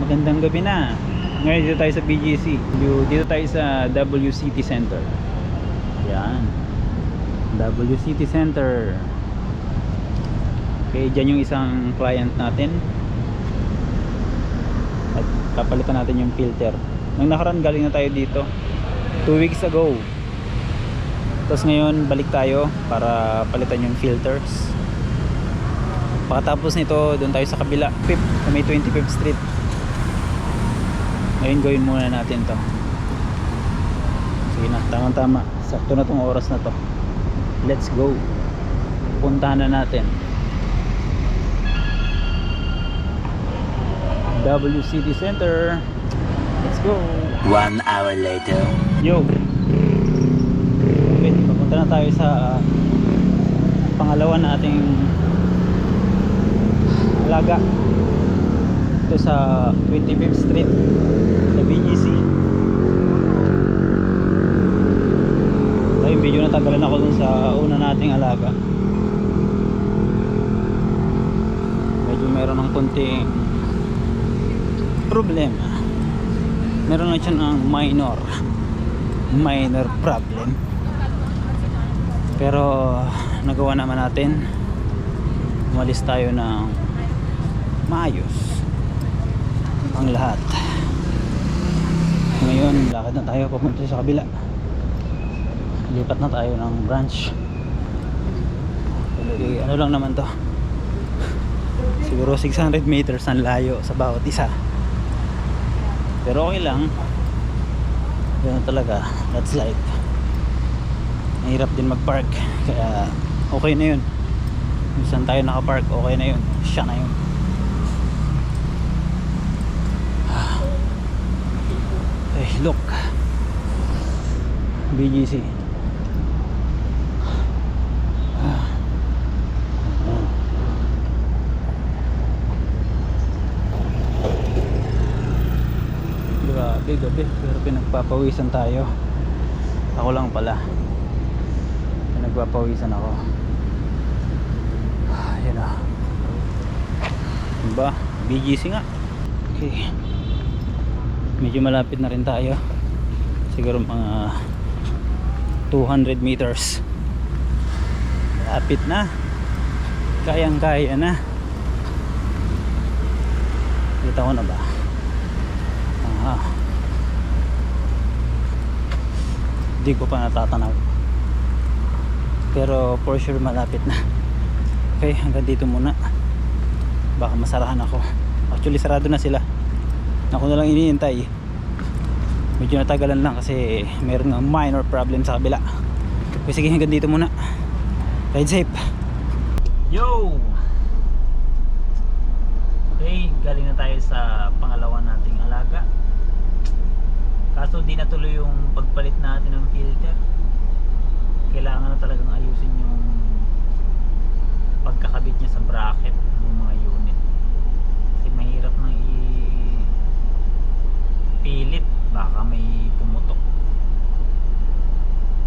Magandang gabi na. Ngayon dito tayo sa BGC. Dito tayo sa W City Center. Yan. W City Center. Okay, dyan yung isang client natin. At papalitan natin yung filter. Nung nakaraan galing na tayo dito 2 weeks ago. Tapos ngayon balik tayo para palitan yung filters. Pagkatapos nito, doon tayo sa kabila, sa may 25th Street. Ngayon gawin muna natin to. Sige na, tama-tama. Sakto na tong oras na to. Let's go. Puntahan na natin W City Center. Let's go. 1 hour later. Yo. Okay, papunta na tayo sa pangalawa nating alaga. Ito sa 25th Street sa BGC. Ay, medyo natanggalan ako dun sa una nating alaga. Medyo meron ng konting problema. Meron lang siya ng minor problem, pero nagawa naman natin. Umalis tayo ng maayos ang lahat. Ngayon lakad na tayo papunta sa kabila. Lipat na tayo ng branch. Ano lang naman to, siguro 600 meters ang layo sa bawat isa, pero okay lang. Ganun talaga, that's life. Mahirap din mag park, kaya okay na yun. Kung saan tayo nakapark, okay na yun, siya na yun. Okay, look, BGC. Grabe gabi, pero pinagpapawisan tayo. Ako lang pala, pinagpapawisan ako. Ayan na, diba? BGC nga. Okay, medyo malapit na rin tayo. Siguro mga 200 meters. Lapit na, kayang kaya na. Kita ko na ba? Hindi ko pa natatanaw, pero for sure malapit na. Okay, hanggang dito muna. Baka masarahan ako. Actually sarado na sila. Ako na lang iniintay. Medyo natagalan lang kasi meron ng minor problem sa kabila. Okay, sige, hanggang dito muna. Ride safe. Yo! Okay, galing na tayo sa pangalawa nating alaga. Kaso di natuloy yung pagpalit natin ng filter. Kailangan na talagang ayusin yung pagkakabit niya sa bracket ng mga unit. Kasi mahirap nang ipilit. Baka may pumutok.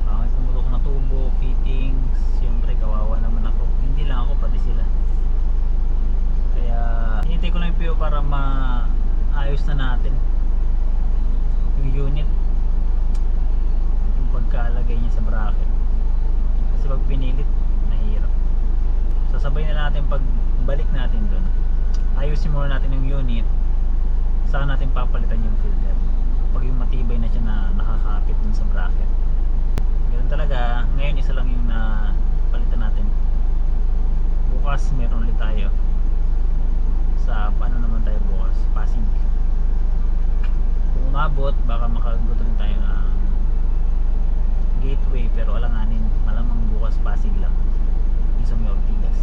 Baka may pumutok na tubo, fittings. Siyempre kawawa naman ako. Hindi lang ako, pati sila. Kaya hinintay ko lang yung PO para maayos na natin yung unit, yung pagkalagay niya sa bracket. Kasi pag pinilit, nahihirap. Sasabay na natin pag balik natin doon. Ayusin muna natin yung unit, saka natin papalitan yung filter pag yung matibay na siya na nakakapit dun sa bracket. Ganun talaga. Ngayon isa lang yung napalitan natin. Bukas meron ulit tayo. Sa paano naman tayo bukas? Pasig. Kung umabot, baka makaguto rin tayo ng Gateway, pero alanganin, malamang bukas Pasig lang yung sa may Ortigas.